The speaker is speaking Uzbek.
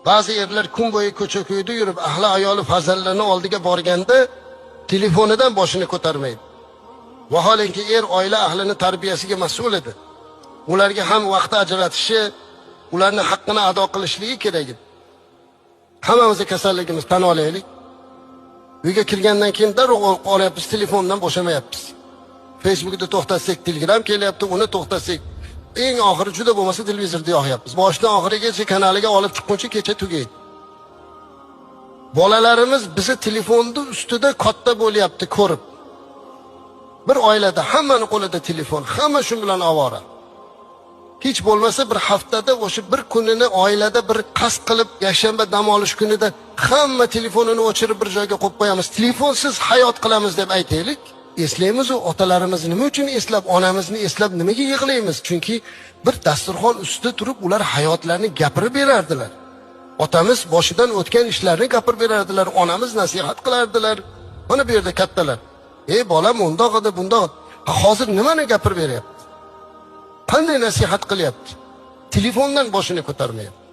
ba'zi erlar kun bo'yi ko'cha-ko'yda yurib, ahli ayoli farzandlarini oldiga borganda telefonidan boshini ko'tarmaydi. Vaholanki er oila ahlini tarbiyasiga mas'ul edi. Ularga ham vaqt ajratishi, ularning haqqini ado qilishligi kerak edi. Hammamiz kasalligimiz tan olaylik. Uyga kirgandan keyin darrov olyapmiz, telefondan bo'shamayapmiz. Facebookda to'xtatsak, Telegram kelyapti, uni to'xtatsak, eng oxiri juda bo'lmasa televizorda yoqyapmiz. Boshidan oxirigacha kanaliga olib chiqquncha kecha tugaydi. Bolalarimiz bizni telefonning ustida katta bo'lyapti ko'rib. Bir oilada hammani qo'lida telefon, hamma shu bilan ovora. Hech bo'lmasa bir haftada o'sha bir kunini oilada bir qasd qilib, yakshanba dam olish kunida hamma telefonini o'chirib bir joyga qo'yib qo'yamiz. Telefonsiz hayot qilamiz deb aytaylik. Eslaymiz, otalarimiz nima uchun eslab, onamizni eslab nimaga yig'laymiz? Chunki bir dasturxon ustida turib ular hayotlarini gapirib berardilar. Otamiz boshidan o'tgan ishlarni gapirib berardilar, onamiz nasihat qilardilar. Mana bu yerda kattalar. Ey bolam, undoq edi, bundoq. Hozir nimani gapirib beryapti? Qanday nasihat qilyapti? Telefondan boshini ko'tarmayapti.